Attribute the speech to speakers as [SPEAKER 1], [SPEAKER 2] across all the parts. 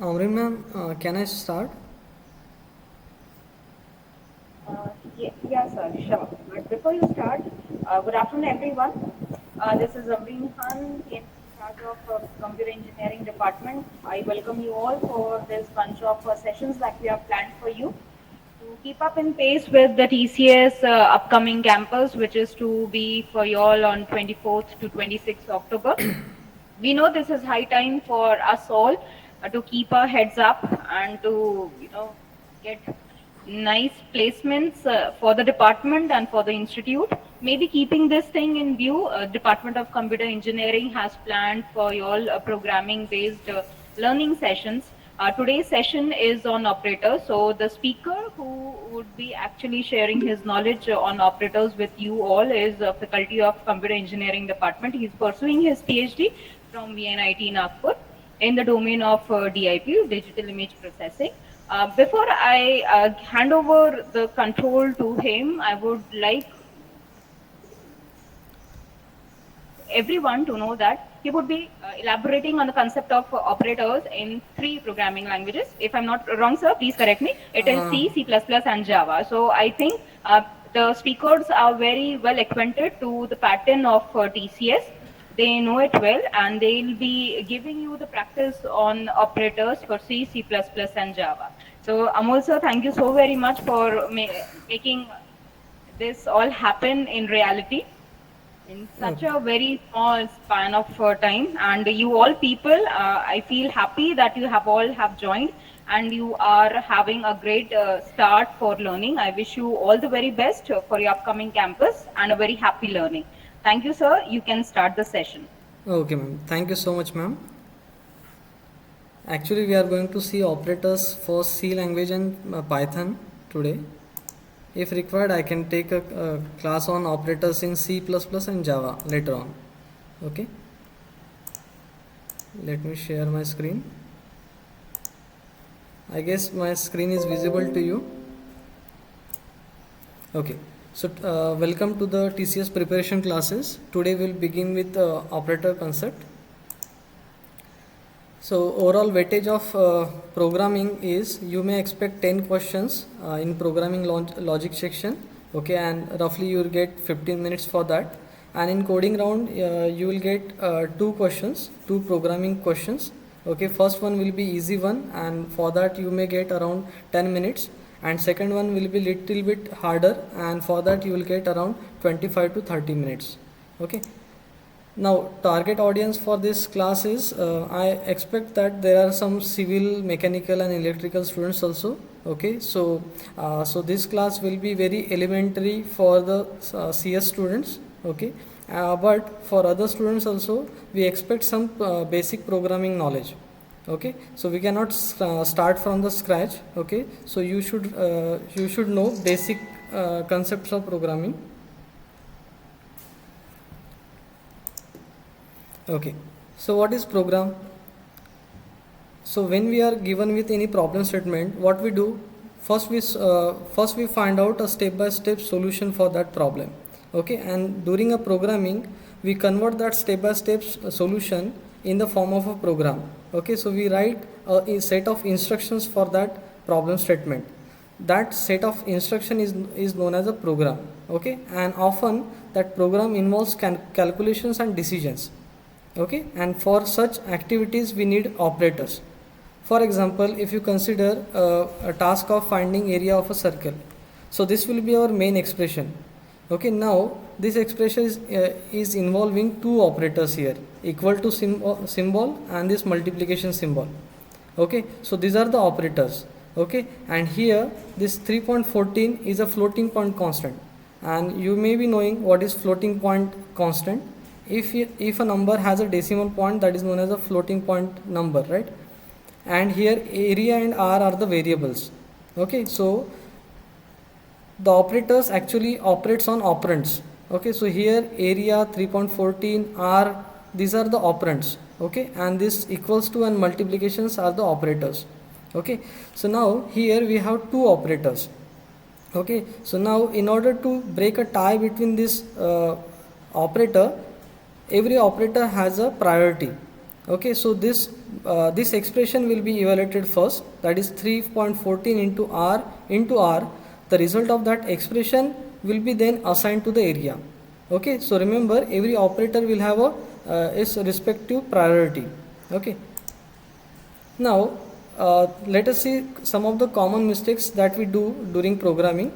[SPEAKER 1] Amrin ma'am, can I start?
[SPEAKER 2] Yeah, sir, sure. But before you start, good afternoon, everyone. This is Amreen Khan, in charge of Computer Engineering Department. I welcome you all for this bunch of sessions that we have planned for you to keep up in pace with the TCS upcoming campus, which is to be for you all on 24th to 26th October. We know this is high time for us all to keep our heads up and to get nice placements for the department and for the institute. Maybe keeping this thing in view, Department of Computer Engineering has planned for you all programming based learning sessions. Today's session is on operators. So the speaker who would be actually sharing his knowledge on operators with you all is a faculty of Computer Engineering Department. He's pursuing his PhD from VNIT Nagpur in the domain of DIP, Digital Image Processing. Before I hand over the control to him, I would like everyone to know that he would be elaborating on the concept of operators in three programming languages. If I'm not wrong, sir, please correct me. It is
[SPEAKER 1] Uh,
[SPEAKER 2] C, C++, and Java. So I think the speakers are very well acquainted to the pattern of TCS. They know it well, and they'll be giving you the practice on operators for C, C++, and Java. So Amol, sir, thank you so very much for making this all happen in reality in such
[SPEAKER 1] okay.
[SPEAKER 2] a very small span of time. And you all people, I feel happy that you have all have joined and you are having a great start for learning. I wish you all the very best for your upcoming campus and a very happy learning. Thank you, sir. You can start the session.
[SPEAKER 1] Okay, ma'am. Thank you so much, ma'am. Actually, we are going to see operators for C language and Python today. If required, I can take a class on operators in C++ and Java later on. Okay. Let me share my screen. I guess my screen is visible to you. Okay. So, welcome to the TCS preparation classes. Today we'll begin with operator concept. So overall weightage of programming is you may expect 10 questions in programming logic section, okay, and roughly you will get 15 minutes for that. And in coding round you will get two questions, two programming questions, okay. First one will be easy one, and for that you may get around 10 minutes, and second one will be little bit harder, and for that you will get around 25 to 30 minutes, okay. Now, target audience for this class is I expect that there are some civil, mechanical, and electrical students also. Okay, so this class will be very elementary for the CS students. Okay, but for other students also, we expect some basic programming knowledge. Okay, so we cannot start from the scratch. Okay, so you should know basic concepts of programming. Okay, so what is program? So when we are given with any problem statement, what we do? First we find out a step-by-step solution for that problem. Okay, and during a programming, we convert that step-by-step solution in the form of a program. Okay, so we write a set of instructions for that problem statement. That set of instruction is known as a program. Okay, and often that program involves calculations and decisions. Okay, and for such activities we need operators. For example, if you consider a task of finding area of a circle, so this will be our main expression. Okay, now this expression is involving two operators here, equal to symbol and this multiplication symbol. Okay, so these are the operators. Okay, and here this 3.14 is a floating point constant, and you may be knowing what is floating point constant. If a number has a decimal point, that is known as a floating point number, right? And here area and r are the variables. Okay, so the operators actually operates on operands. Okay, so here area 3.14 r, these are the operands. Okay, and this equals to and multiplications are the operators. Okay, so now here we have two operators. Okay, so now in order to break a tie between this operator, every operator has a priority. Okay, so this expression will be evaluated first, that is 3.14 into r. The result of that expression will be then assigned to the area. Okay, so remember every operator will have its respective priority. Okay, now let us see some of the common mistakes that we do during programming.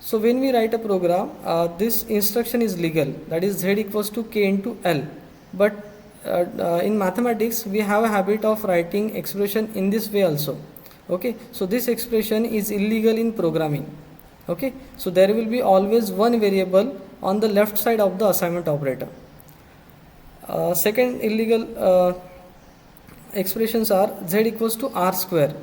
[SPEAKER 1] So when we write a program, this instruction is legal, that is z equals to k into l. But in mathematics, we have a habit of writing expression in this way also. Okay, so this expression is illegal in programming. Okay, so there will be always one variable on the left side of the assignment operator. Second illegal expressions are z equals to r square.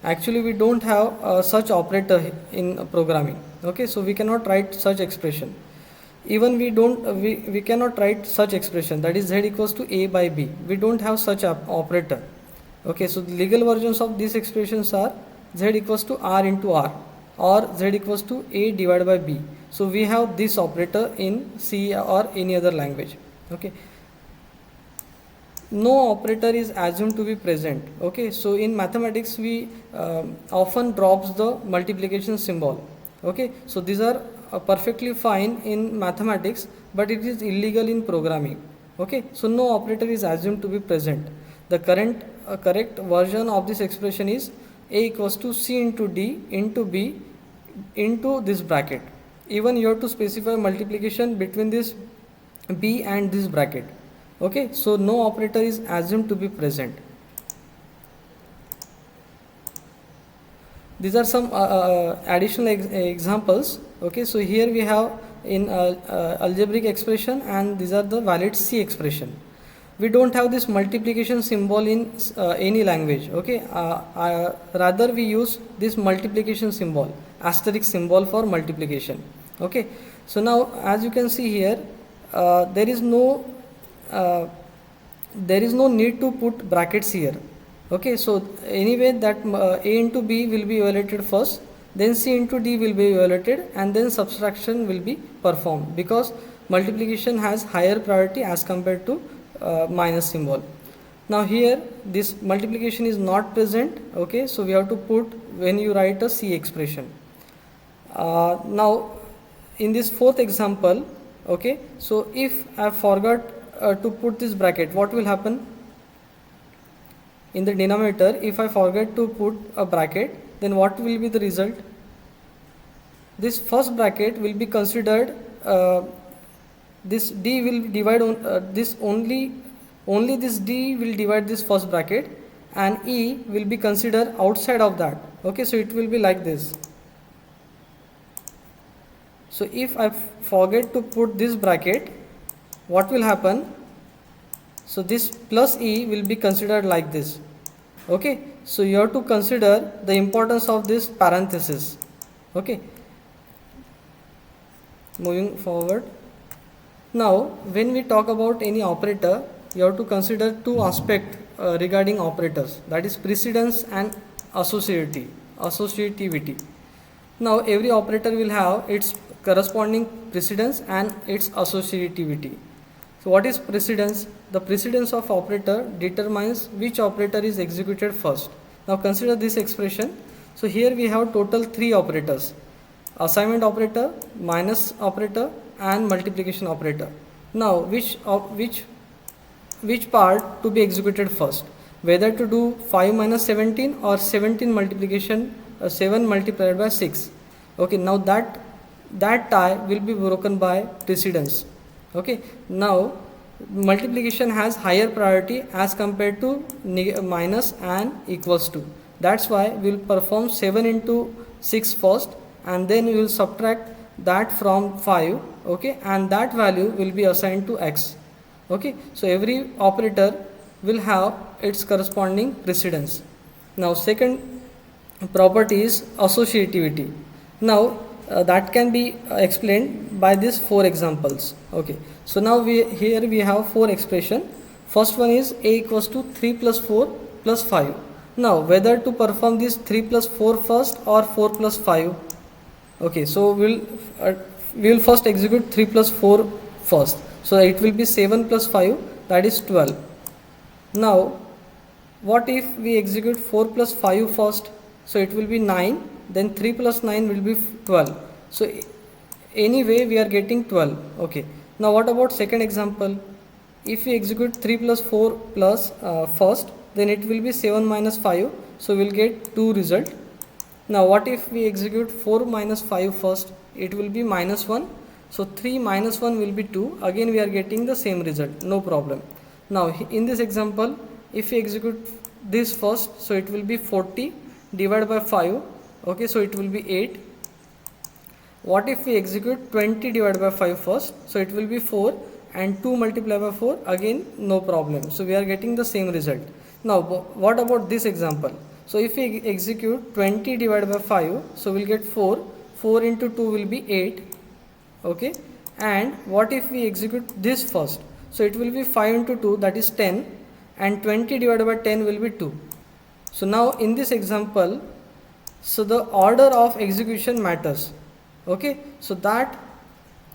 [SPEAKER 1] Actually, we don't have such operator in programming. Okay, so we cannot write such expression. Even we cannot write such expression, that is z equals to a by b. We don't have such operator. Okay, so the legal versions of these expressions are z equals to r into r, or z equals to a divided by b. So we have this operator in C or any other language. Okay, no operator is assumed to be present. Okay, so in mathematics we often drops the multiplication symbol. Okay, so these are perfectly fine in mathematics, but it is illegal in programming. Okay, so no operator is assumed to be present. The correct version of this expression is a equals to c into d into b into this bracket. Even you have to specify multiplication between this b and this bracket. Okay, so no operator is assumed to be present. These are some additional examples. Okay, so here we have in algebraic expression, and these are the valid C expression. We don't have this multiplication symbol in any language. Okay, rather we use this multiplication symbol, asterisk symbol for multiplication. Okay, so now as you can see here, there is no need to put brackets here. Okay, so anyway that a into b will be evaluated first, then c into d will be evaluated, and then subtraction will be performed, because multiplication has higher priority as compared to minus symbol. Now here this multiplication is not present. Okay, so we have to put when you write a C expression. Now in this fourth example, okay, so if I forgot to put this bracket, what will happen? In the denominator, if I forget to put a bracket, then what will be the result? This first bracket will be considered, this d will divide on this only this d will divide this first bracket, and e will be considered outside of that. Okay, so it will be like this. So if I forget to put this bracket, what will happen? So this plus e will be considered like this. Okay, so you have to consider the importance of this parenthesis. Okay, moving forward. Now when we talk about any operator, you have to consider two aspects regarding operators, that is precedence and associativity. Now every operator will have its corresponding precedence and its associativity. So what is precedence? The precedence of operator determines which operator is executed first. Now consider this expression. So here we have total 3 operators: assignment operator, minus operator, and multiplication operator. Now which part to be executed first? Whether to do 5 minus 17 or 17 multiplication 7 multiplied by 6. Okay, now that tie will be broken by precedence. Okay, now multiplication has higher priority as compared to minus and equals to. That's why we will perform 7 into 6 first, and then we will subtract that from 5. Okay, and that value will be assigned to x. Okay, so every operator will have its corresponding precedence. Now second property is associativity. Now that can be explained by these 4 examples. Okay, so now here we have 4 expression. First one is a equals to 3 plus 4 plus 5. Now whether to perform this 3 plus 4 first or 4 plus 5. Okay, so we will first execute 3 plus 4 first. So it will be 7 plus 5, that is 12. Now what if we execute 4 plus 5 first? So it will be 9, then 3 plus 9 will be 12. So anyway we are getting 12. Okay, now what about second example? If we execute 3 plus 4 plus first, then it will be 7 minus 5, so we will get 2 result. Now what if we execute 4 minus 5 first? It will be minus 1, so 3 minus 1 will be 2. Again we are getting the same result, no problem. Now in this example, if we execute this first, so it will be 40 divided by 5. Okay, so it will be 8. What if we execute 20 divided by 5 first? So it will be 4, and 2 multiplied by 4, again no problem. So we are getting the same result. Now what about this example? So if we execute 20 divided by 5, so we'll get 4. 4 into 2 will be 8. Okay, and what if we execute this first? So it will be 5 into 2, that is 10, and 20 divided by 10 will be 2. So now in this example, so the order of execution matters. Okay, so that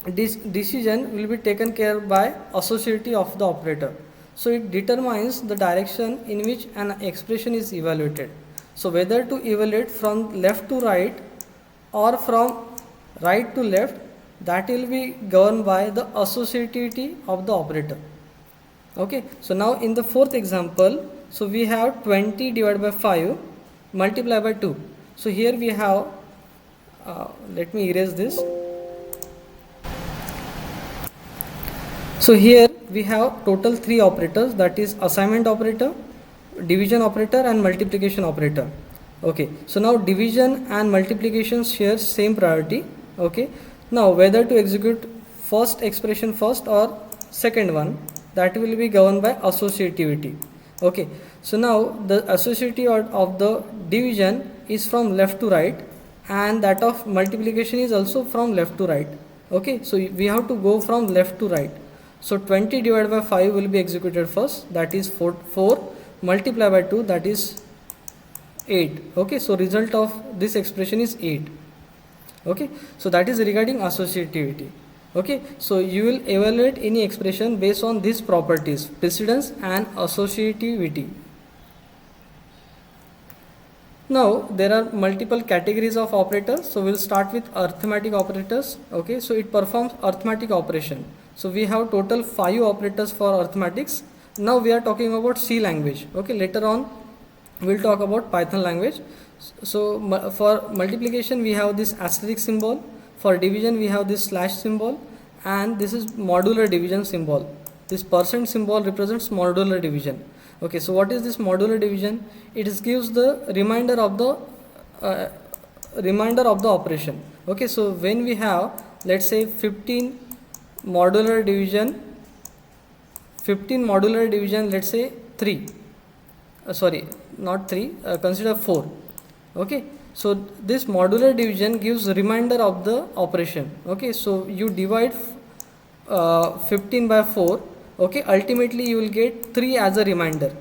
[SPEAKER 1] this decision will be taken care by associativity of the operator. So it determines the direction in which an expression is evaluated. So whether to evaluate from left to right or from right to left, that will be governed by the associativity of the operator. Okay, so now in the fourth example, so we have 20 divided by 5 multiplied by 2. So here we have, let me erase this. So here we have total 3 operators, that is assignment operator, division operator and multiplication operator. Okay, so now division and multiplication share same priority. Okay, now whether to execute first expression first or second one, that will be governed by associativity. Okay, so now the associativity of the division is from left to right, and that of multiplication is also from left to right. Okay, so we have to go from left to right. So 20 divided by 5 will be executed first, that is 4 multiplied by 2, that is 8. Okay, so result of this expression is 8. Okay, so that is regarding associativity. Okay, so you will evaluate any expression based on these properties, precedence and associativity. Now there are multiple categories of operators, so we'll start with arithmetic operators. Okay, so it performs arithmetic operation. So we have total 5 operators for arithmetics. Now we are talking about C language. Okay, later on we'll talk about Python language. So for multiplication we have this asterisk symbol, for division we have this slash symbol, and this is modular division symbol. This percent symbol represents modular division. Okay, so what is this modular division? It gives the remainder of the operation. Okay, so when we have, let's say 15 modular division, let's say 3, sorry, not 3, consider 4. Okay, so this modular division gives remainder of the operation. Okay, so you divide 15 by 4. Okay, ultimately you will get 3 as a remainder.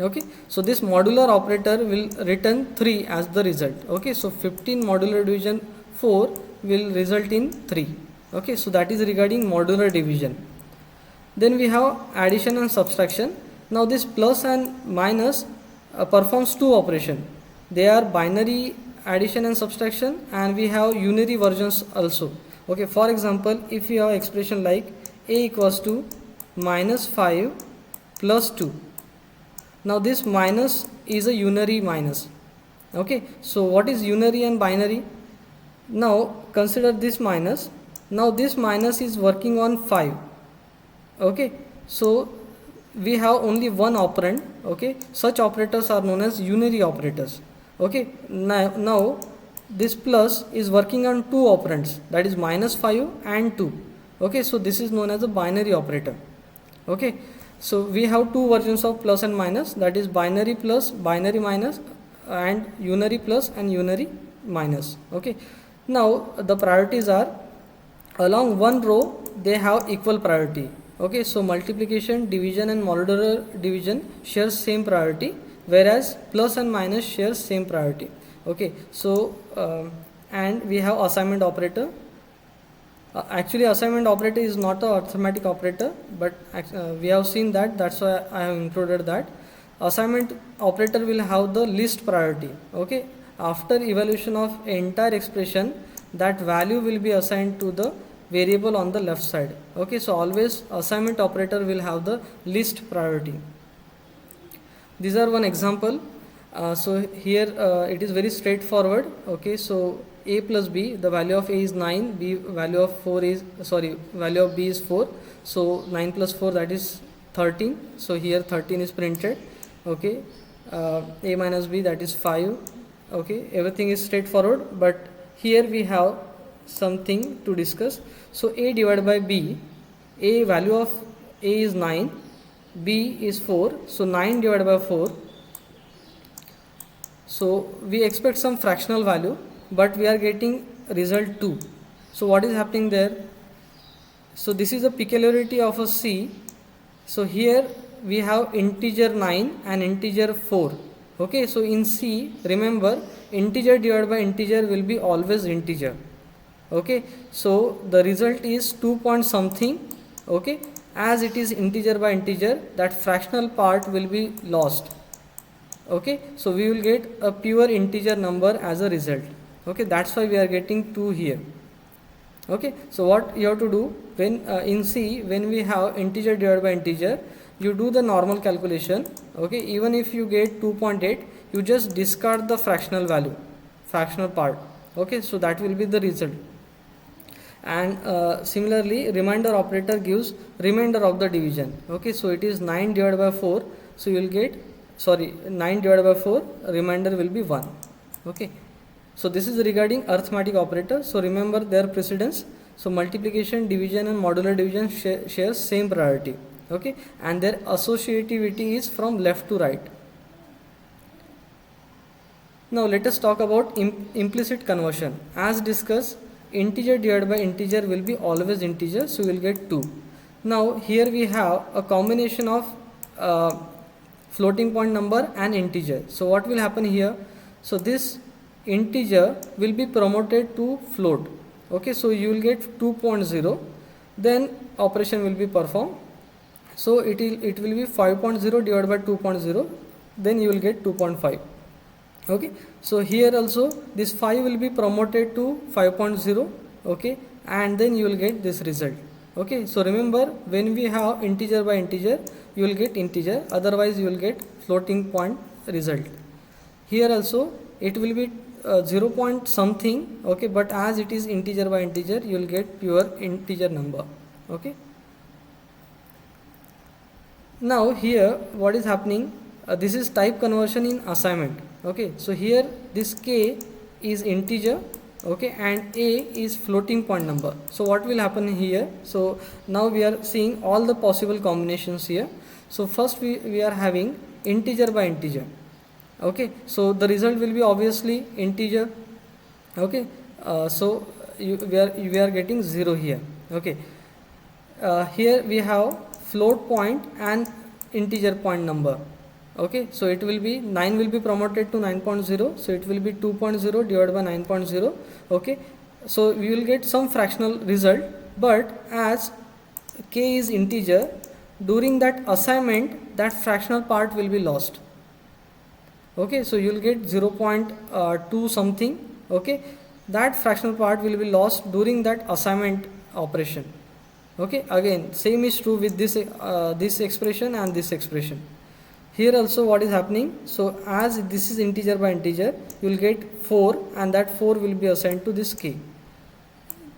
[SPEAKER 1] Okay, so this modular operator will return 3 as the result. Okay, so 15 modular division 4 will result in 3. Okay, so that is regarding modular division. Then we have addition and subtraction. Now this plus and minus performs 2 operations. They are binary addition and subtraction, and we have unary versions also. Okay, for example, if you have expression like a equals to minus 5 plus 2. Now this minus is a unary minus. Okay, so what is unary and binary? Now consider this minus. Now this minus is working on 5. Okay, so we have only one operand. Okay, such operators are known as unary operators. Okay, now this plus is working on 2 operands, that is minus 5 and 2. Okay, so this is known as a binary operator. Okay, so we have 2 versions of plus and minus, that is binary plus, binary minus, and unary plus and unary minus. Okay, now the priorities are, along one row they have equal priority. Okay, so multiplication, division and modular division share same priority, whereas plus and minus share same priority. Okay, so and we have assignment operator. Actually assignment operator is not a arithmetic operator, but we have seen that, that's why I have included that. Assignment operator will have the least priority. Okay, after evaluation of entire expression, that value will be assigned to the variable on the left side. Okay, so always assignment operator will have the least priority. These are one example. So here it is very straightforward. Okay, so a plus b, the value of a is 9, b value of 4 is, value of b is 4, so 9 plus 4, that is 13. So here 13 is printed. Okay, a minus b, that is 5. Okay, everything is straightforward, but here we have something to discuss. So a divided by b, a value of a is 9, b is 4, so 9 divided by 4. So we expect some fractional value, but we are getting result 2. So what is happening there? So this is a peculiarity of a C. So here we have integer 9 and integer 4. Okay, so in C, remember, integer divided by integer will be always integer. Okay, so the result is 2 point something. Okay, as it is integer by integer, that fractional part will be lost. Okay, so we will get a pure integer number as a result. Okay, that's why we are getting 2 here. Okay, so what you have to do, when in C, when we have integer divided by integer, you do the normal calculation. Okay, even if you get 2.8, you just discard the fractional value, fractional part. Okay, so that will be the result. And similarly, remainder operator gives remainder of the division. Okay, so it is 9 divided by 4, so you will get, 9 divided by 4, remainder will be 1. Okay, so this is regarding arithmetic operator. So remember their precedence. So multiplication, division and modular division shares same priority. Okay, and their associativity is from left to right. Now let us talk about implicit conversion. As discussed, integer divided by integer will be always integer, so we will get 2. Now here we have a combination of floating point number and integer. So what will happen here? So this integer will be promoted to float. Okay, so you will get 2.0, then operation will be performed. So it will be 5.0 divided by 2.0, then you will get 2.5. Okay, so here also this 5 will be promoted to 5.0. Okay, and then you will get this result. Okay, so remember, when we have integer by integer, you will get integer, otherwise you will get floating point result. Here also it will be 0 point something. Okay, but as it is integer by integer, you will get pure integer number. Okay, now here what is happening, this is type conversion in assignment. Okay, so here this k is integer, okay, and a is floating point number. So what will happen here? So now we are seeing all the possible combinations here. So first we are having integer by integer. Okay, so the result will be obviously integer. Okay, so we are getting 0 here. Okay, here we have float point and integer point number. Okay, so it will be 9 will be promoted to 9.0, so it will be 2.0 divided by 9.0. Okay, so we will get some fractional result, but as k is integer, during that assignment that fractional part will be lost. Okay, so you will get 0.2 something. Okay, that fractional part will be lost during that assignment operation. Okay, again same is true with this this expression and this expression. Here also what is happening, so as this is integer by integer, you will get 4 and that 4 will be assigned to this k.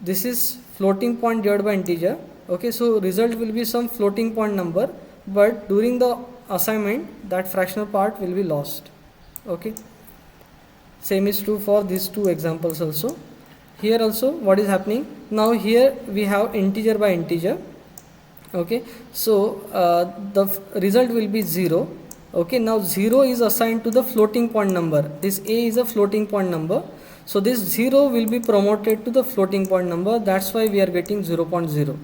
[SPEAKER 1] This is floating point divided by integer. Okay, so result will be some floating point number, but during the assignment that fractional part will be lost. Okay, same is true for these two examples also. Here also what is happening, now here we have integer by integer. Okay, so the result will be 0. Okay, now 0 is assigned to the floating point number. This a is a floating point number, so this 0 will be promoted to the floating point number. That's why we are getting 0.0.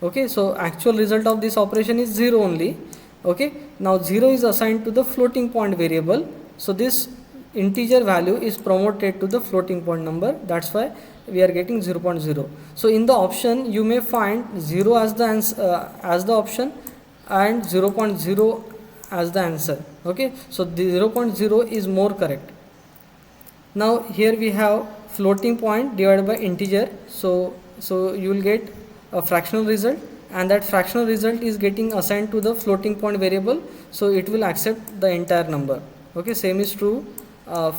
[SPEAKER 1] Okay, so actual result of this operation is 0 only. Okay, now 0 is assigned to the floating point variable, so this integer value is promoted to the floating point number. That's why we are getting 0.0. So in the option you may find 0 as the answer, as the option, and 0.0 as the answer. Okay, so the 0.0 is more correct. Now here we have floating point divided by integer, so you will get a fractional result, and that fractional result is getting assigned to the floating point variable, so it will accept the entire number. Okay, same is true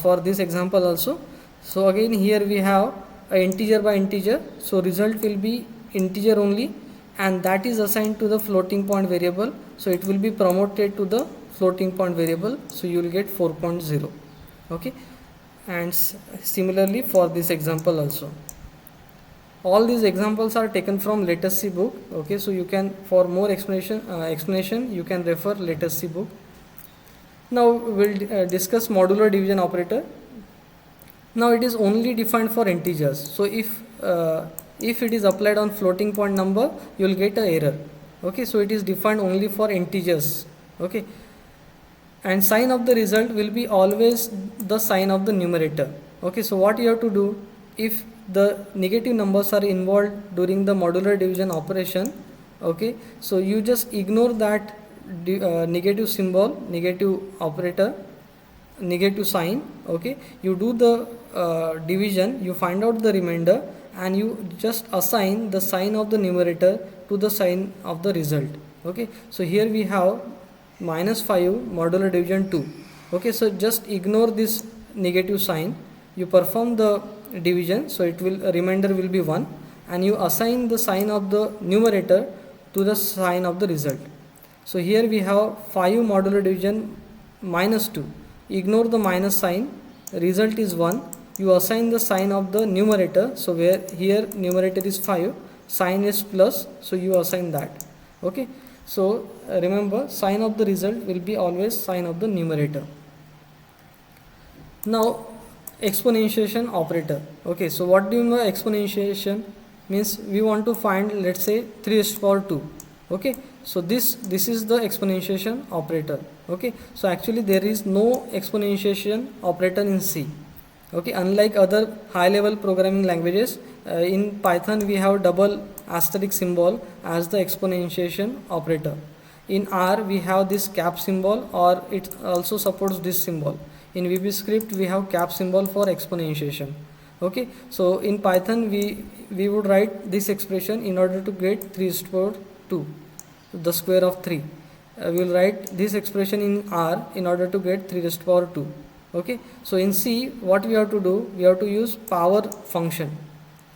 [SPEAKER 1] for this example also. So again here we have a integer by integer, so result will be integer only, and that is assigned to the floating point variable, so it will be promoted to the floating point variable, so you will get 4.0. okay, and similarly for this example also. All these examples are taken from latest C book. Okay, so you can, for more explanation you can refer latest C book. Now we'll discuss modular division operator. Now it is only defined for integers, so if it is applied on floating point number, you will get an error. Okay, so it is defined only for integers. Okay, and sign of the result will be always the sign of the numerator. Okay, so what you have to do, if the negative numbers are involved during the modular division operation, okay, so you just ignore that negative symbol, negative operator, negative sign. Okay, you do the division, you find out the remainder, and you just assign the sign of the numerator to the sign of the result. Okay, so here we have -5 modular division 2. Okay, so just ignore this negative sign, you perform the division, so it will, remainder will be 1, and you assign the sign of the numerator to the sign of the result. So here we have 5 modular division -2, ignore the minus sign, result is 1, you assign the sign of the numerator, so where here numerator is 5, sign is plus, so you assign that. Okay, so remember, sign of the result will be always sign of the numerator. Now exponentiation operator. Okay, so what do you know exponentiation means? We want to find, let's say, 3 raised to power 2. Okay, so this is the exponentiation operator. Okay, so actually there is no exponentiation operator in C. Okay, unlike other high level programming languages, in Python we have double asterisk symbol as the exponentiation operator. In R we have this cap symbol, or it also supports this symbol. In VB script we have cap symbol for exponentiation. Okay, so in Python we would write this expression in order to get 3 raised to power 2, the square of 3. We will write this expression in R in order to get 3 raised to power 2. Okay, so in C what we have to do, we have to use power function.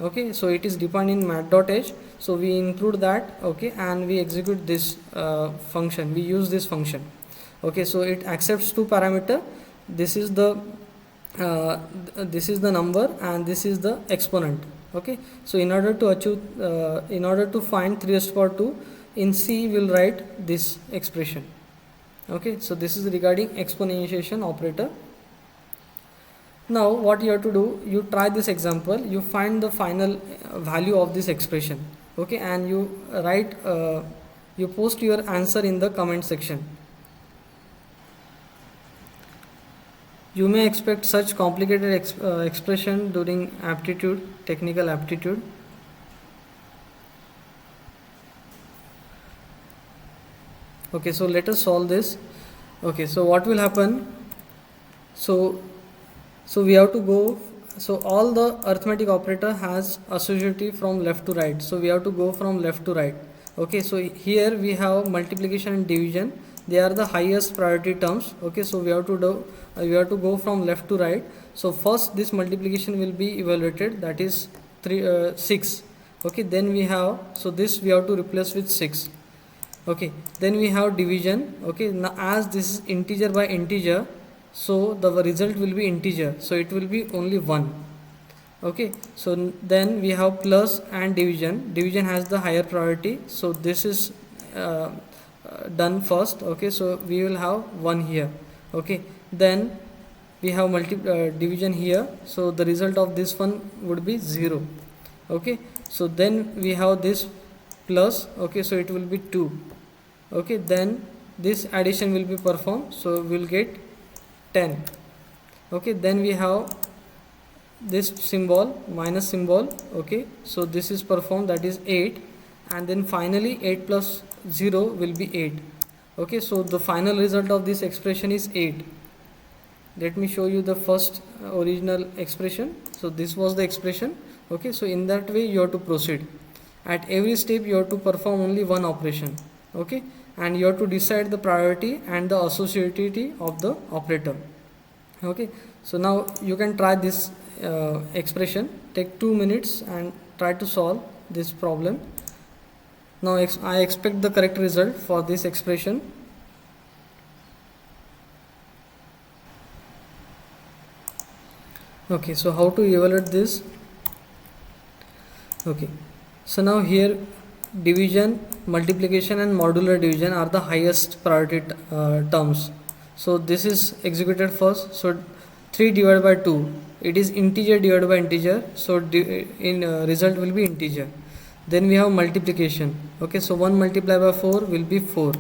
[SPEAKER 1] Okay, so it is defined in mat.h, so we include that. Okay, and we execute this function, we use this function. Okay, so it accepts 2 parameter, this is the number, and this is the exponent. Okay, so in order to achieve in order to find 3 raised to power 2, in C we will write this expression. Okay, so this is regarding exponentiation operator. Now what you have to do, you try this example, you find the final value of this expression. Okay, and you write you post your answer in the comment section. You may expect such complicated expression during aptitude, technical aptitude. Okay, so let us solve this. Okay, so what will happen, so we have to go, so all the arithmetic operator has associative from left to right, so we have to go from left to right. Okay, so here we have multiplication and division, they are the highest priority terms. Okay, so we have to go from left to right. So first this multiplication will be evaluated, that is 6. Okay, then we have, so this we have to replace with 6. Okay, then we have division. Okay, now as this is integer by integer, so the result will be integer, so it will be only 1. Okay, so then we have plus and division. Division has the higher priority, so this is done first. Okay, so we will have 1 here. Okay, then we have division here, so the result of this one would be 0. Okay, so then we have this plus. Okay, so it will be 2. Okay, then this addition will be performed, so we'll get 10. Okay, then we have this symbol, minus symbol. Okay, so this is performed, that is 8, and then finally 8 plus 0 will be 8. Okay, so the final result of this expression is 8. Let me show you the first original expression. So this was the expression. Okay, so in that way you have to proceed. At every step you have to perform only one operation. Okay, and you have to decide the priority and the associativity of the operator. Okay, so now you can try this expression. Take 2 minutes and try to solve this problem. Now I expect the correct result for this expression. Okay, so how to evaluate this? Okay, so now here division, multiplication and modular division are the highest priority terms. So this is executed first. So 3 divided by 2, it is integer divided by integer, so in result will be integer. Then we have multiplication. Okay, so 1 multiplied by 4 will be 4.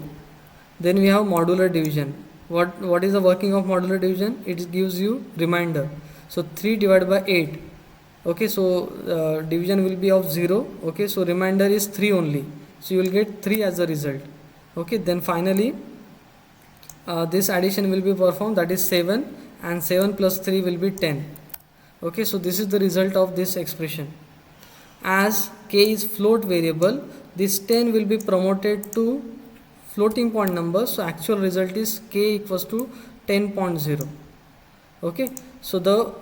[SPEAKER 1] Then we have modular division. What is the working of modular division? It gives you remainder. So 3 divided by 8. Okay, so division will be of 0. Okay, so remainder is 3 only, so you will get 3 as a result. Okay, then finally this addition will be performed, that is 7, and 7 plus 3 will be 10. Okay, so this is the result of this expression. As k is float variable, this 10 will be promoted to floating point number, so actual result is k equals to 10.0. Okay, so the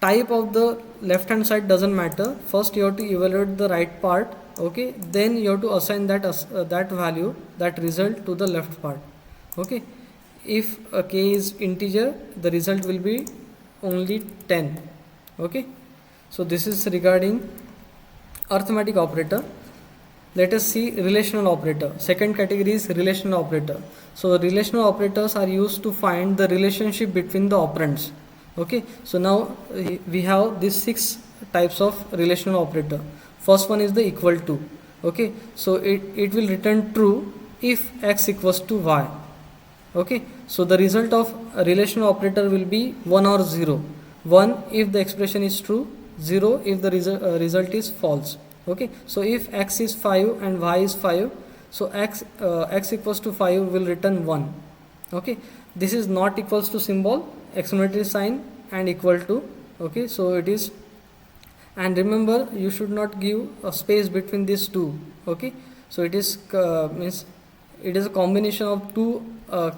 [SPEAKER 1] type of the left hand side doesn't matter. First you have to evaluate the right part. Okay, then you have to assign that value, that result, to the left part. Okay, if k is integer, the result will be only 10. Okay, so this is regarding arithmetic operator. Let us see relational operator. Second category is relational operator. So relational operators are used to find the relationship between the operands. Okay, so now we have these 6 types of relational operator. First one is the equal to. Okay, so it will return true if x equals to y. Okay, so the result of a relational operator will be 1 or 0. 1 if the expression is true, 0 if the result is false. Okay, so if x is 5 and y is 5, so x equals to 5 will return 1. Okay, this is not equals to symbol, exclamatory sign and equal to. Okay, so it is, and remember you should not give a space between these two. Okay, so it is means it is a combination of two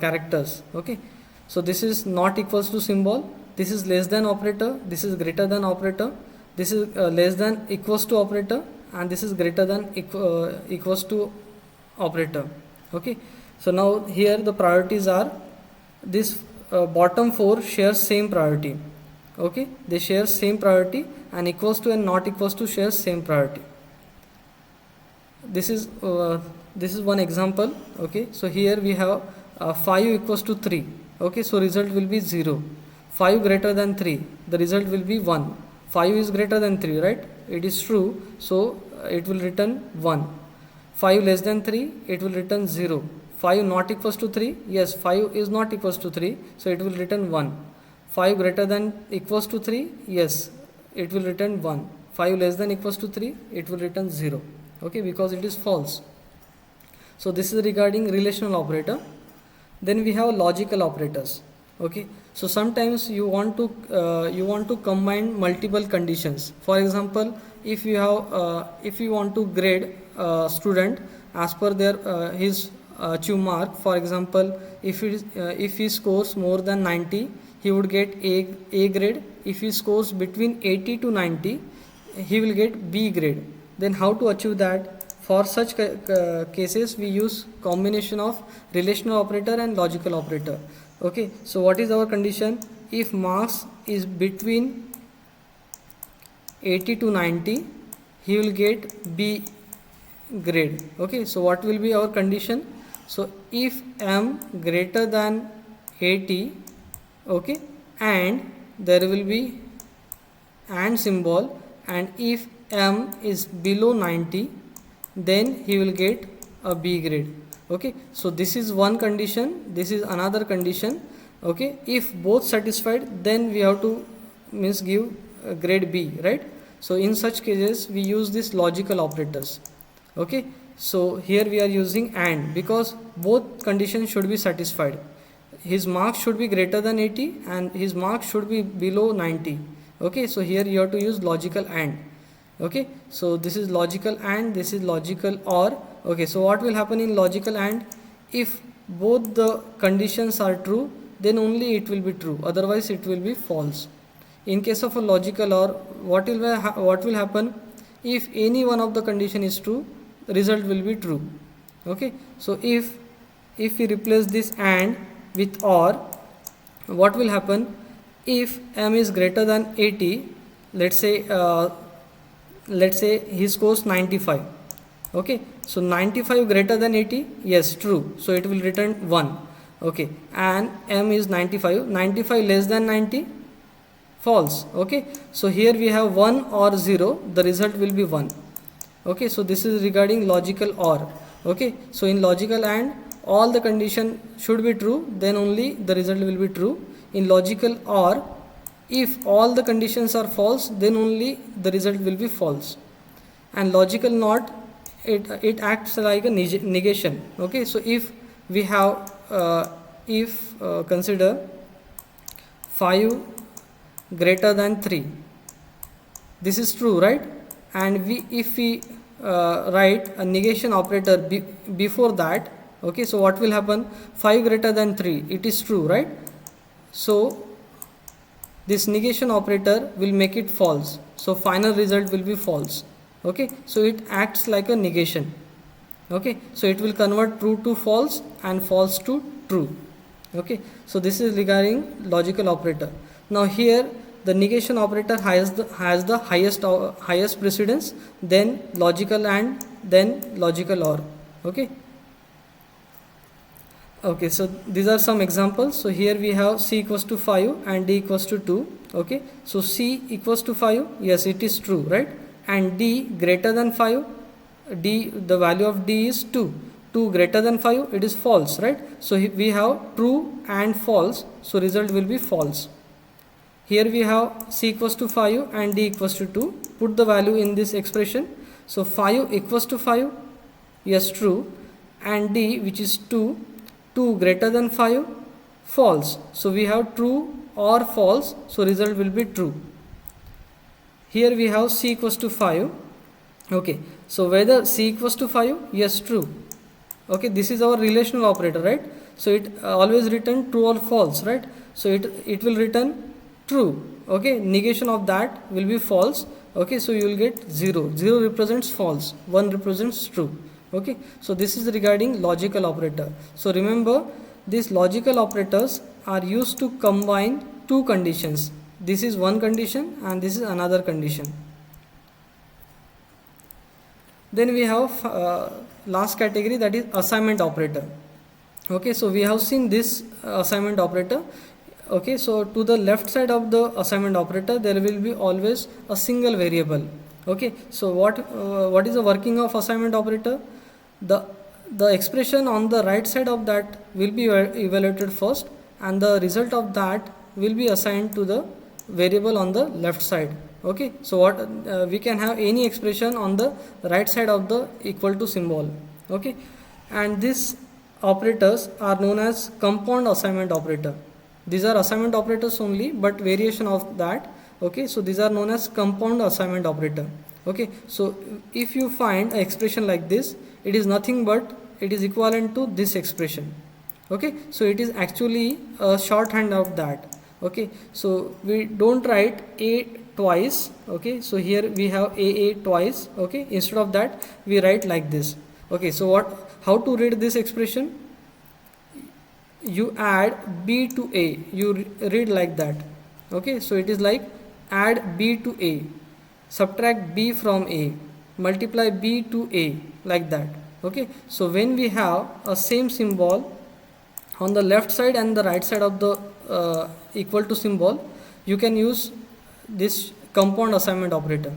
[SPEAKER 1] characters. Okay, so this is not equals to symbol, this is less than operator, this is greater than operator, this is less than equals to operator, and this is greater than equals to operator. Okay, so now here the priorities are, this bottom 4 shares same priority. Okay, they share same priority, and equals to and not equals to shares same priority. This is one example. Okay, so here we have 5 equals to 3. Okay, so result will be 0. 5 greater than 3, the result will be 1. 5 is greater than 3, right? It is true, so it will return 1. 5 less than 3, it will return 0. 5 not equals to 3, yes, 5 is not equals to 3, so it will return 1. 5 greater than equals to 3, yes, it will return 1. 5 less than equals to 3, it will return 0. Okay, because it is false. So this is regarding relational operator. Then we have logical operators. Okay, so sometimes you want to combine multiple conditions. For example, if you want to grade a student as per their his achieve mark. For example, if he scores more than 90, he would get A grade. If he scores between 80 to 90, he will get B grade. Then how to achieve that? For such cases we use combination of relational operator and logical operator. Okay, so what is our condition? If marks is between 80 to 90, he will get B grade. Okay, so what will be our condition? So if M greater than 80, okay, and there will be and symbol, and if M is below 90, then he will get a B grade. Okay, so this is one condition, this is another condition. Okay, if both satisfied, then we have to means give grade B, right? So in such cases we use this logical operators. Okay, so here we are using AND because both conditions should be satisfied. His marks should be greater than 80 and his marks should be below 90. Okay, so here you have to use logical AND. Okay, so this is logical AND, this is logical OR. Okay, so what will happen in logical AND? If both the conditions are true, then only it will be true, otherwise it will be false. In case of a logical OR, what will happen? If any one of the condition is true, the result will be true. Okay, so if we replace this AND with OR, what will happen? If M is greater than 80, let's say he scores 95. Okay, so 95 greater than 80, yes, true, so it will return 1. Okay, and M is 95, 95 less than 90, false. Okay, so here we have 1 or 0, the result will be 1. Okay, so this is regarding logical OR. Okay, so in logical AND, all the condition should be true, then only the result will be true. In logical OR, if all the conditions are false, then only the result will be false. And logical NOT, it acts like a negation. Okay, so if we have consider 5 greater than 3, this is true, right? And if we write a negation operator before that, okay, so what will happen? 5 greater than 3, it is true, right? So this negation operator will make it false, so final result will be false. Okay, so it acts like a negation. Okay, so it will convert true to false and false to true. Okay, so this is regarding logical operator. Now here the negation operator has the highest precedence, then logical AND, then logical OR. Okay, so these are some examples. So here we have C equals to 5 and D equals to 2. Okay, so C equals to 5, yes, it is true, right? And D greater than 5, D, the value of D is 2. 2 greater than 5, it is false, right? So we have true and false, so result will be false. Here we have C equals to 5 and D equals to 2. Put the value in this expression. So 5 equals to 5, yes, true. And D, which is 2, 2 greater than 5, false. So we have true or false, so result will be true. Here we have C equals to 5. Okay, so whether C equals to 5, yes, true. Okay, this is our relational operator, right? So it always return true or false, right? So it will return true. Okay, negation of that will be false. Okay, so you will get 0. 0 represents false, 1 represents true. Okay, so this is regarding logical operator. So remember, these logical operators are used to combine two conditions. This is one condition and this is another condition. Then we have last category, that is assignment operator. Okay, so we have seen this assignment operator. Okay, so to the left side of the assignment operator there will be always a single variable. Okay, so what is the working of assignment operator? The expression on the right side of that will be evaluated first, and the result of that will be assigned to the variable on the left side. Okay, so what we can have any expression on the right side of the equal to symbol. Okay, and these operators are known as compound assignment operator. These are assignment operators only, but variation of that. Okay, so these are known as compound assignment operator. Okay, so if you find an expression like this, it is nothing but it is equivalent to this expression. Okay, so it is actually a shorthand of that. Okay, so we don't write A twice. Okay, so here we have A twice. Okay, instead of that we write like this. Okay, so how to read this expression? You add B to A, you read like that. Okay, so it is like add B to A, subtract B from A, multiply B to A, like that. Okay, so when we have a same symbol on the left side and the right side of the equal to symbol, you can use this compound assignment operator.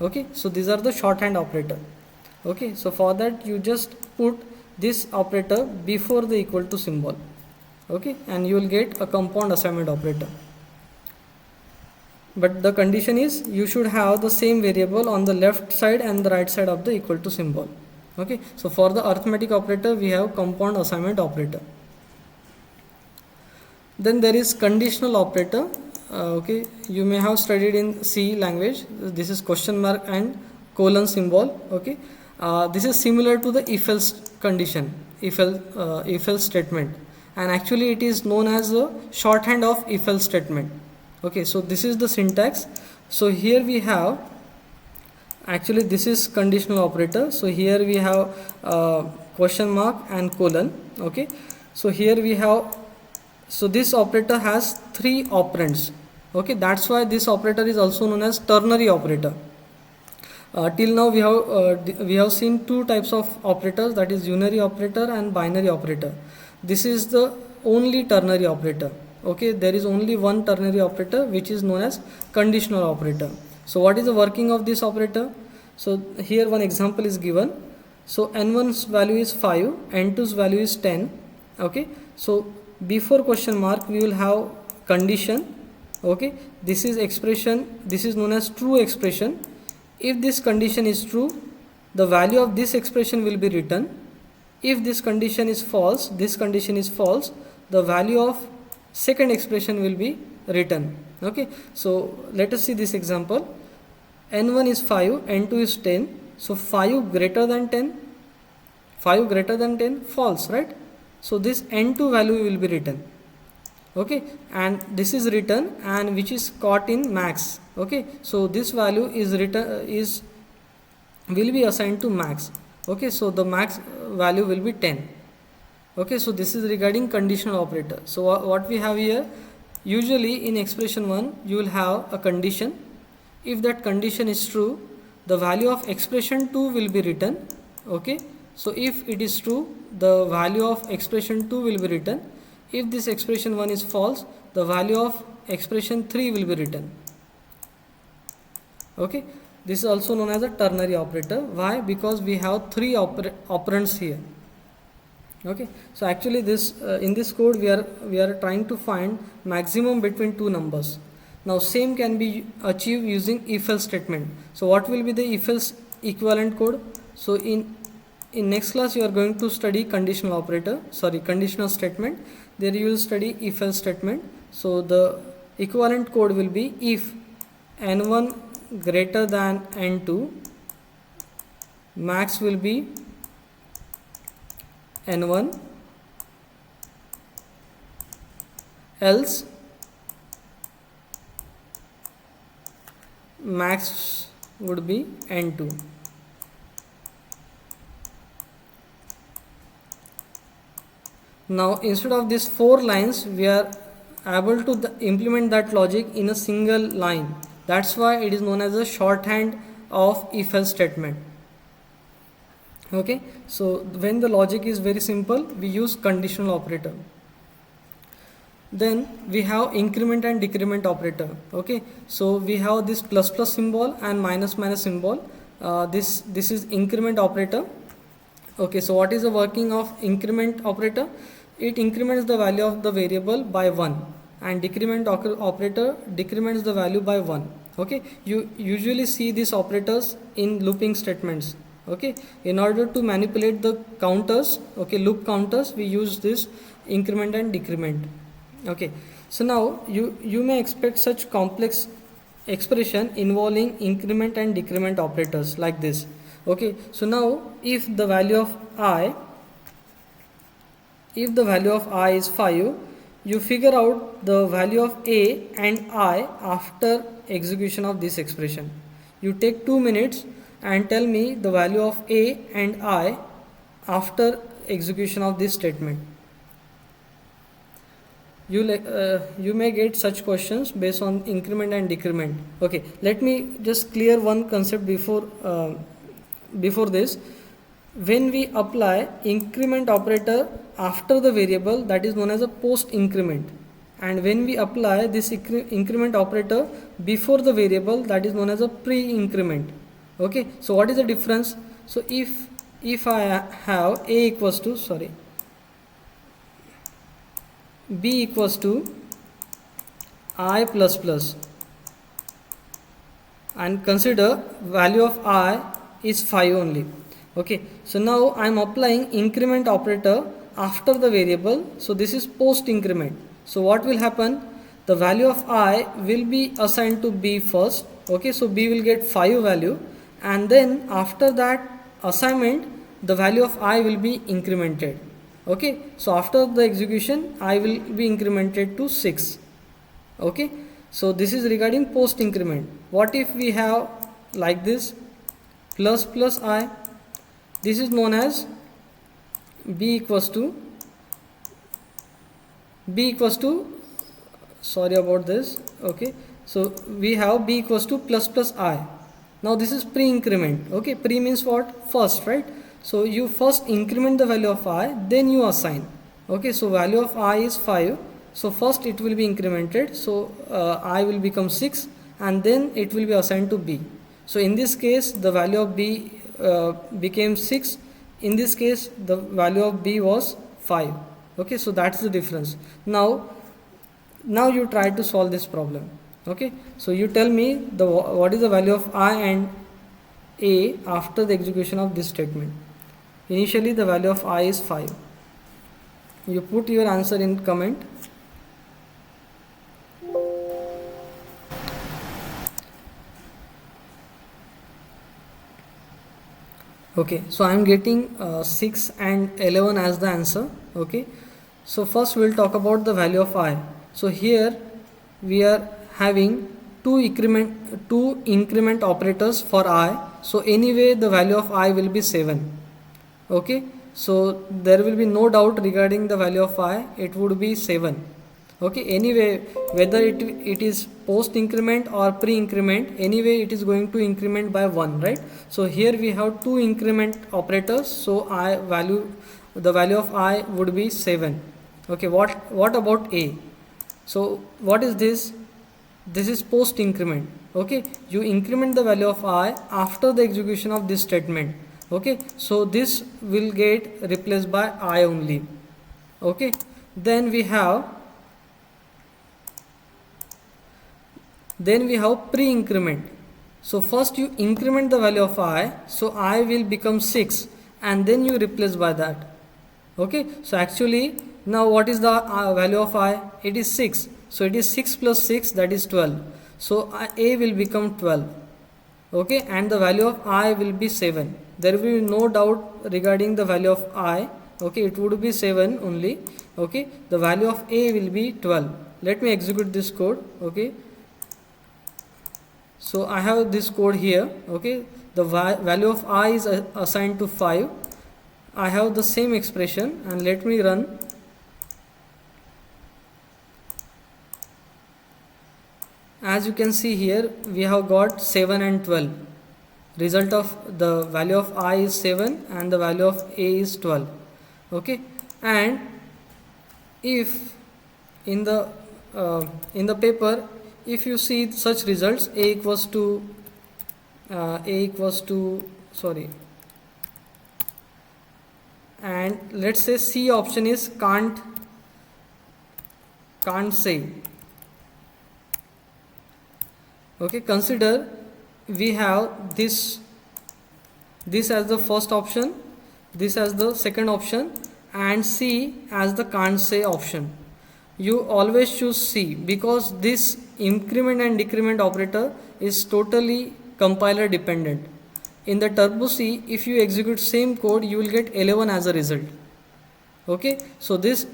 [SPEAKER 1] Okay, so these are the shorthand operator. Okay, so for that you just put this operator before the equal to symbol. Okay, and you will get a compound assignment operator. But the condition is you should have the same variable on the left side and the right side of the equal to symbol. Okay, so for the arithmetic operator we have compound assignment operator. Then there is conditional operator. Okay, you may have studied in C language. This is question mark and colon symbol. Okay, this is similar to the if else condition, if else statement, and actually it is known as the shorthand of if else statement. Okay, so this is the syntax. So here we have, actually this is conditional operator. So here we have question mark and colon. Okay, so here we have, so this operator has 3 operands. Okay, that's why this operator is also known as ternary operator. Till now we have seen 2 types of operators, that is unary operator and binary operator. This is the only ternary operator. Okay, there is only one ternary operator which is known as conditional operator. So what is the working of this operator? So here one example is given. So n1's value is 5, n2's value is 10. Okay, so before question mark we will have condition. Okay, this is expression, this is known as true expression. If this condition is true, the value of this expression will be written. If this condition is false, the value of second expression will be written. Okay, so let us see this example. N1 is 5, N2 is 10. So 5 greater than 10, false, right? So this N2 value will be written. Okay, and this is written, and which is caught in max. Okay, so this value is written, will be assigned to max. Okay, so the max value will be 10. Okay, so this is regarding conditional operator. So what we have here, usually in expression 1 you will have a condition. If that condition is true, the value of expression 2 will be written. Okay, so if it is true, the value of expression 2 will be written. If this expression 1 is false, the value of expression 3 will be written. Okay, this is also known as a ternary operator. Why? Because we have 3 operands here. Okay, so actually this in this code we are trying to find maximum between 2 numbers. Now same can be achieved using if else statement. So what will be the if else equivalent code? So in next class you are going to study conditional statement. There you will study if else statement. So the equivalent code will be if n1 greater than n2, max will be n1, else max would be n2. Now instead of these 4 lines we are able to implement that logic in a single line. That's why it is known as a shorthand of if else statement. Okay, so when the logic is very simple, we use conditional operator. Then we have increment and decrement operator. Okay, so we have this plus plus symbol and minus minus symbol. This is increment operator. Okay, so what is the working of increment operator? It increments the value of the variable by 1, and decrement operator decrements the value by 1. Okay, you usually see these operators in looping statements. Okay, in order to manipulate the counters, okay, loop counters, we use this increment and decrement. Okay, so now you may expect such complex expression involving increment and decrement operators like this. Okay, so now if the value of I is 5, you figure out the value of A and I after execution of this expression. You take 2 minutes and tell me the value of A and I after execution of this statement. You may get such questions based on increment and decrement. Okay, let me just clear one concept before this. When we apply increment operator after the variable, that is known as a post increment, and when we apply this increment operator before the variable, that is known as a pre increment. Okay, so what is the difference? So if I have A equals to, b equals to I plus plus, and consider value of I is 5 only. Okay, so now I am applying increment operator after the variable, so this is post increment. So what will happen, the value of I will be assigned to b first. Okay, so b will get 5 value, and then after that assignment the value of I will be incremented. Okay, so after the execution I will be incremented to 6. Okay, so this is regarding post increment. What if we have like this, plus plus I, this is known as b equals to sorry about this. Okay, so we have b equals to plus plus I. Now this is pre increment. Okay, pre means what, first, right? So you first increment the value of I, then you assign. Okay, so value of I is 5, so first it will be incremented, so I will become 6, and then it will be assigned to b. So in this case the value of b became 6, in this case the value of b was 5. Okay, so that's the difference. Now you try to solve this problem. Okay, so you tell me what is the value of I and a after the execution of this statement. Initially the value of I is 5. You put your answer in comment. Okay, so I am getting 6 and 11 as the answer. Okay, so first we will talk about the value of I. So here we are having two increment operators for I, so anyway the value of I will be 7. Okay, so there will be no doubt regarding the value of I, it would be 7. Okay, anyway whether it is post increment or pre increment, anyway it is going to increment by 1, right? So here we have two increment operators, so the value of I would be 7. Okay, what about a? So what is this? This is post increment. Okay, you increment the value of I after the execution of this statement. Okay, so this will get replaced by I only. Okay, then we have pre increment. So first you increment the value of I, so I will become 6, and then you replace by that. Okay, so actually now what is the value of I? It is 6, so it is 6 plus 6, that is 12. So a will become 12. Okay, and the value of I will be 7. There will be no doubt regarding the value of I. Okay, it would be 7 only. Okay, the value of a will be 12. Let me execute this code. Okay, so I have this code here. Okay, the value of I is assigned to 5. I have the same expression, and let me run. As you can see here, we have got 7 and 12. Result of the value of I is 7 and the value of a is 12. Okay, and if in the paper, if you see such results, a equals to sorry, and let's say C option is can't say. Okay, consider we have this as the first option, this as the second option, and C as the can't say option. You always choose C because this increment and decrement operator is totally compiler dependent. In the Turbo C, if you execute same code, you will get 11 as a result. Okay, so this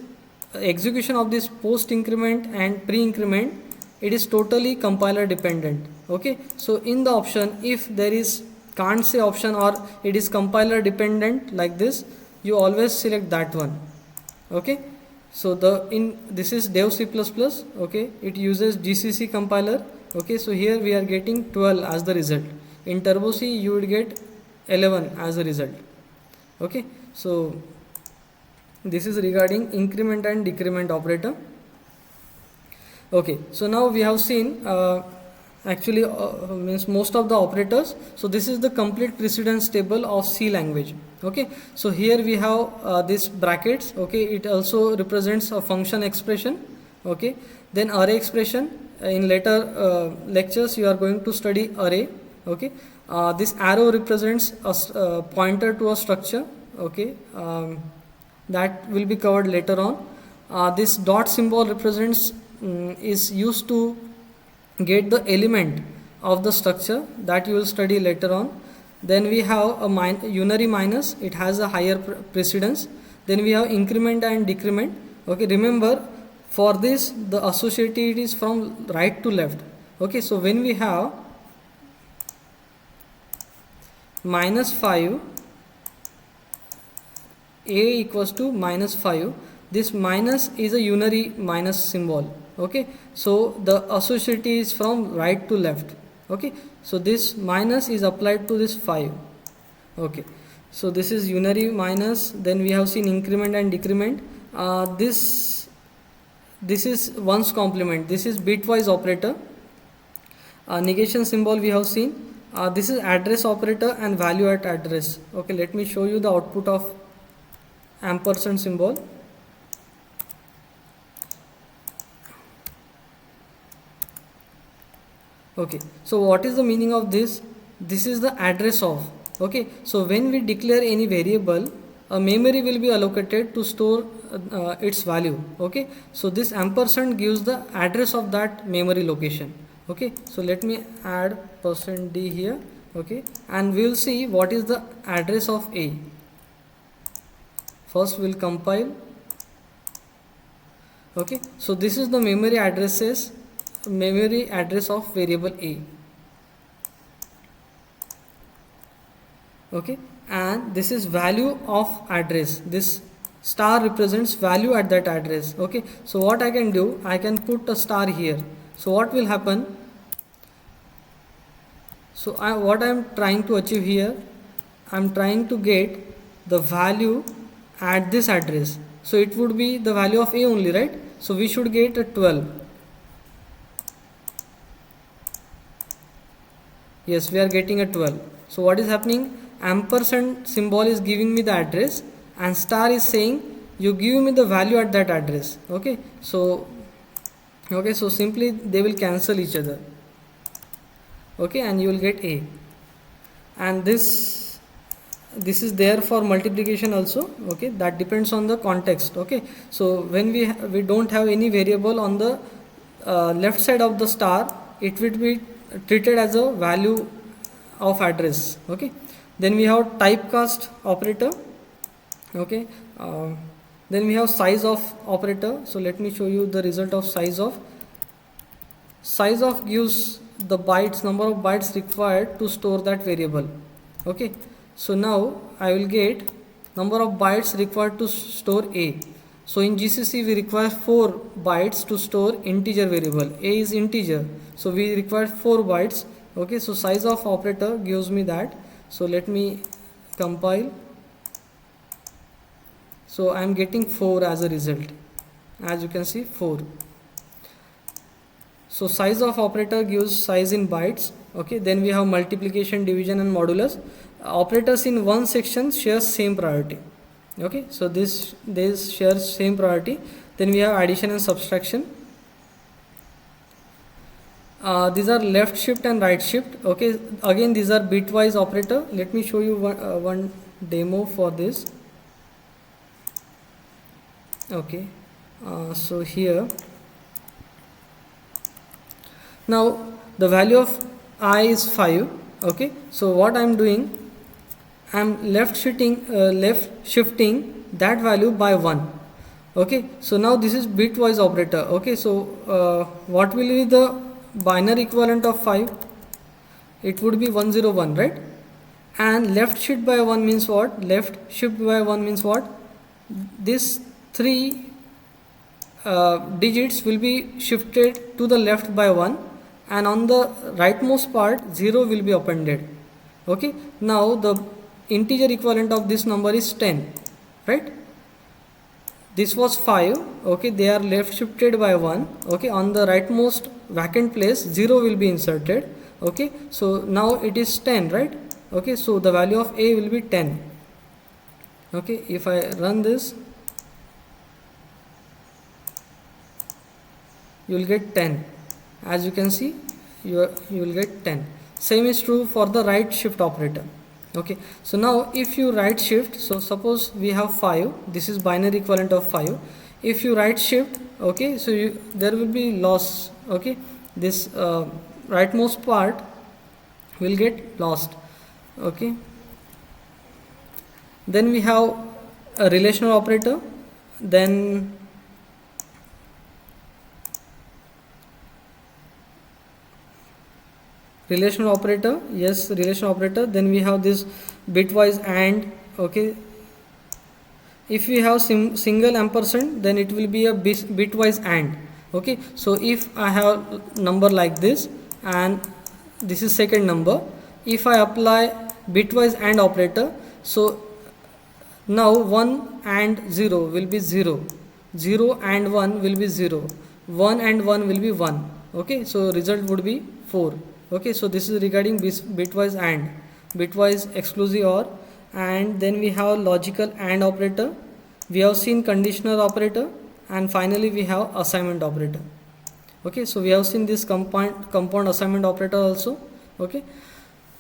[SPEAKER 1] execution of this post increment and pre increment, it is totally compiler dependent. Okay, so in the option, if there is can't say option or it is compiler dependent like this, you always select that one. Okay, so this is Dev C++. Okay, it uses GCC compiler. Okay, so here we are getting 12 as the result. In Turbo C you would get 11 as a result. Okay, so this is regarding increment and decrement operator. Okay, so now we have seen actually means most of the operators. So this is the complete precedence table of C language. Okay, so here we have this brackets. Okay, it also represents a function expression. Okay, then array expression. In later lectures you are going to study array. Okay, this arrow represents a pointer to a structure. Okay, that will be covered later on. This dot symbol represents is used to get the element of the structure, that you will study later on. Then we have a unary minus, it has a higher precedence. Then we have increment and decrement. Okay, remember for this the associated is from right to left. Okay, so when we have -5, a equals to -5, this minus is a unary minus symbol. Okay, so the associativity is from right to left. Okay, so this minus is applied to this 5. Okay, so this is unary minus. Then we have seen increment and decrement. This is one's complement, this is bitwise operator. Negation symbol we have seen. This is address operator and value at address. Okay, let me show you the output of ampersand symbol. Okay, so what is the meaning of this? This is the address of. Okay, so when we declare any variable, a memory will be allocated to store its value. Okay, so this ampersand gives the address of that memory location. Okay, so let me add %d here. Okay, and we will see what is the address of A. First we'll compile. Okay, so this is the memory address of variable A. Okay, and this is value of address. This star represents value at that address. Okay, so what I can do, I can put a star here. So what will happen? So what I am trying to achieve here, I am trying to get the value at this address. So it would be the value of A only, right? So we should get a 12. Yes, we are getting a 12. So what is happening? Ampersand symbol is giving me the address and star is saying you give me the value at that address. Okay, so simply they will cancel each other. Okay, and you will get A. And this is there for multiplication also. Okay, that depends on the context. Okay, so when we don't have any variable on the left side of the star, it will be treated as a value of address. Okay, then we have typecast operator. Okay, then we have size of operator. So let me show you the result of size of. Size of gives the bytes, number of bytes required to store that variable. Okay, so now I will get number of bytes required to store A. So in GCC we require 4 bytes to store integer variable. A is integer, so we require 4 bytes. Okay, so size of operator gives me that. So let me compile. So I am getting 4 as a result. As you can see, 4. So size of operator gives size in bytes. Okay, then we have multiplication, division and modulus. Operators in one section share same priority. Okay, so this shares same priority. Then we have addition and subtraction. These are left shift and right shift. Okay, again these are bitwise operator. Let me show you one demo for this. Okay, so here now the value of I is 5. Okay, so what I am doing, I am left shifting that value by 1. Okay, so now this is bitwise operator. Okay, so what will be the binary equivalent of 5? It would be 101, right? And left shift by 1 means what? Left shift by 1 means what? This 3 digits will be shifted to the left by 1, and on the rightmost part 0 will be appended. Okay, now the integer equivalent of this number is 10, right? this was 5, okay, they are left shifted by 1, okay, on the rightmost vacant place 0 will be inserted, okay. So now it is 10, right? Okay, so the value of A will be 10. Okay, if I run this, you will get 10. As you can see, you will get 10. Same is true for the right shift operator. Okay, so now if you right shift, so suppose we have 5, this is binary equivalent of 5. If you right shift, okay, so there will be loss, okay, this rightmost part will get lost, okay. Then we have a relational operator, then relational operator, yes, relational operator. Then we have this bitwise AND, okay. If we have single ampersand, then it will be a bitwise AND, okay. So if I have number like this and this is second number, if I apply bitwise AND operator, so now 1 and 0 will be 0, 0 and 1 will be 0, 1 and 1 will be 1, okay. So result would be 4. Okay, so this is regarding bitwise AND, bitwise exclusive OR, and then we have logical AND operator, we have seen conditional operator, and finally we have assignment operator. Okay, so we have seen this compound assignment operator also. Okay,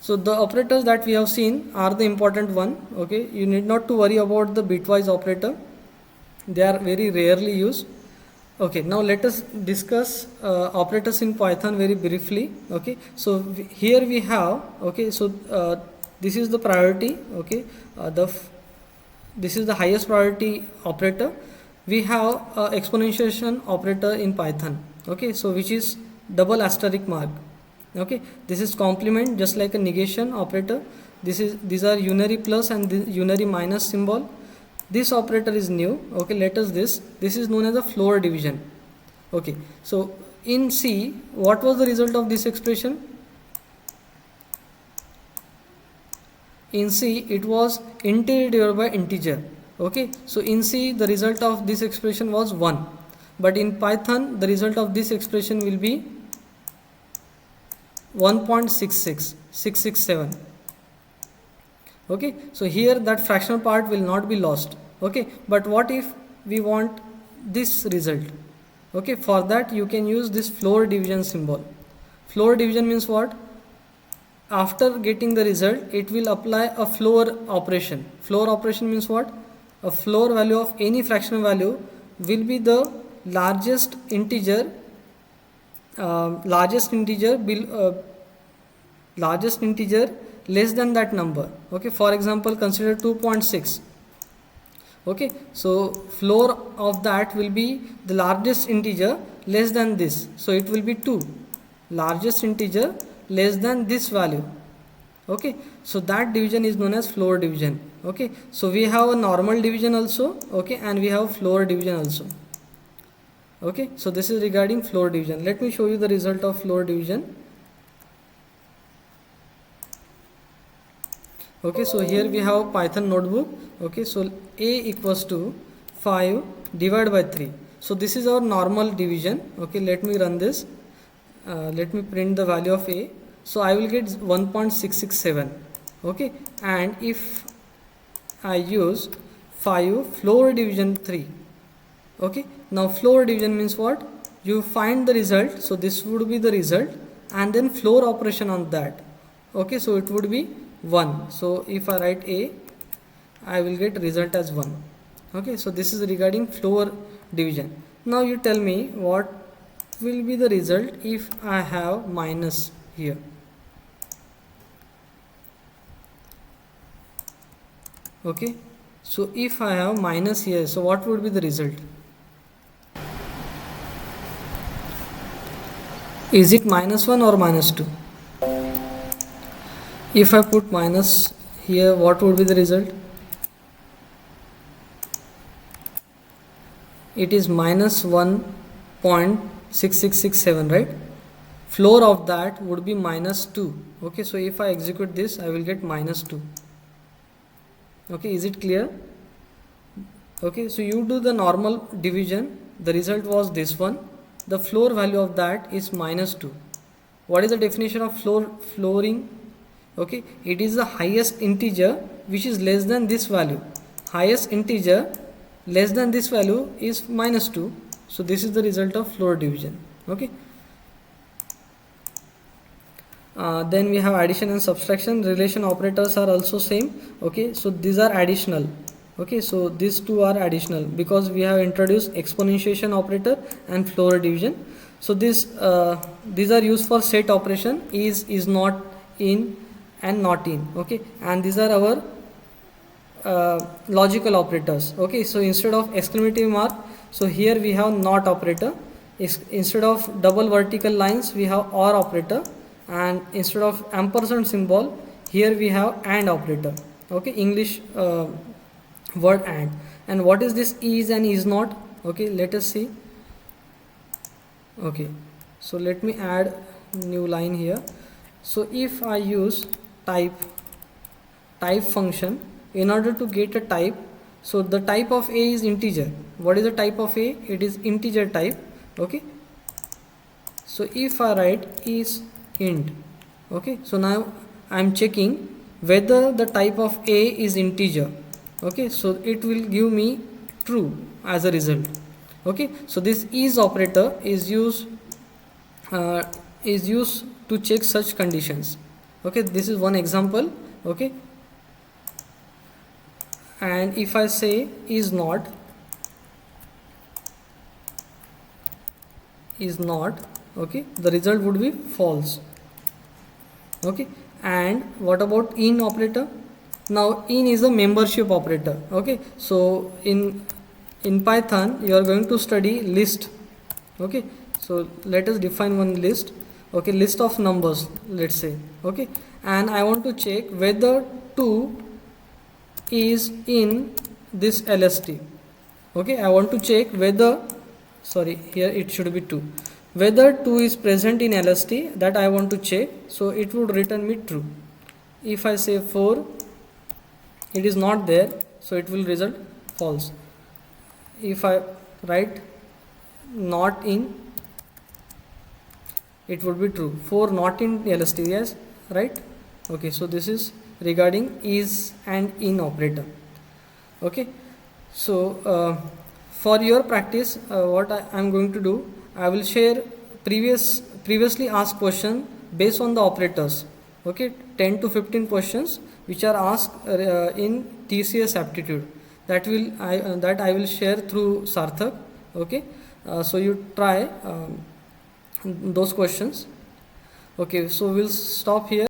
[SPEAKER 1] so the operators that we have seen are the important one. Okay, you need not to worry about the bitwise operator, they are very rarely used. Okay, now let us discuss operators in Python very briefly. Okay, so here we have, okay, so this is the priority, okay, this is the highest priority operator. We have exponentiation operator in Python, okay, so which is double asterisk mark. Okay, this is complement, just like a negation operator. These are unary plus and unary minus symbol. This operator is new. Okay, let us this is known as a floor division. Okay, so in C, what was the result of this expression? In C, it was integer divided by integer. Okay, so in C, the result of this expression was 1, but in Python, the result of this expression will be 1.66667. Okay, so here that fractional part will not be lost. Okay, but what if we want this result? Okay, for that you can use this floor division symbol. Floor division means what? After getting the result, it will apply a floor operation. Floor operation means what? A floor value of any fractional value will be the largest integer less than that number. Okay, for example, consider 2.6. Okay, so floor of that will be the largest integer less than this, so it will be 2, largest integer less than this value. Okay, so that division is known as floor division. Okay, so we have a normal division also, okay, and we have floor division also. Okay, so this is regarding floor division. Let me show you the result of floor division. Okay, so here we have Python notebook. Okay, so A equals to 5 divided by 3. So this is our normal division. Okay, let me run this. Let me print the value of A. So I will get 1.667. Okay, and if I use 5 floor division 3. Okay, now floor division means what? You find the result, so this would be the result, and then floor operation on that. Okay, so it would be 1. So if I write A, I will get result as 1. Okay, so this is regarding floor division. Now you tell me what will be the result if I have minus here. Okay, so if I have minus here, so what would be the result? Is it minus 1 or minus 2? If I put minus here, what would be the result? It is minus 1.6667, right? Floor of that would be minus 2. Okay, so if I execute this, I will get minus 2. Okay, is it clear? Okay, so you do the normal division, the result was this one. The floor value of that is -2. What is the definition of flooring? Okay, it is the highest integer which is less than this value. Highest integer less than this value is -2. So this is the result of floor division. Okay. Then we have addition and subtraction. Relation operators are also same. Okay, so these are additional. Okay, so these two are additional because we have introduced exponentiation operator and floor division. So these are used for set operation, is not, in, and not in. Okay, and these are our logical operators. Okay, so instead of exclamatory mark, so here we have not operator. Instead of double vertical lines we have or operator, and instead of ampersand symbol here we have and operator. Okay, English word and what is this is and is not? Okay, let us see. Okay, so let me add new line here. So if I use type function in order to get a type, so the type of a is integer. What is the type of a? It is integer type. Okay, so if I write is int, okay, so now I am checking whether the type of a is integer. Okay, so it will give me true as a result. Okay, so this is operator is used to check such conditions. Okay, this is one example. Okay, and if I say is not, okay, the result would be false. Okay, and what about in operator? Now in is a membership operator. Okay, so in Python you are going to study list. Okay, so let us define one list. Okay, list of numbers, let's say. Okay, and I want to check whether 2 is in this LST. Okay, I want to check whether, sorry, here it should be 2, whether 2 is present in LST, that I want to check. So it would return me true. If I say 4, it is not there, so it will result false. If I write not in, it would be true. 4 not in LST, yes, right? Okay, so this is regarding is and in operator. Okay, so for your practice, what I am going to do, I will share previously asked question based on the operators. Okay, 10 to 15 questions which are asked in TCS aptitude, that I will share through Sarthak. Okay, so you try those questions. Okay, so we'll stop here.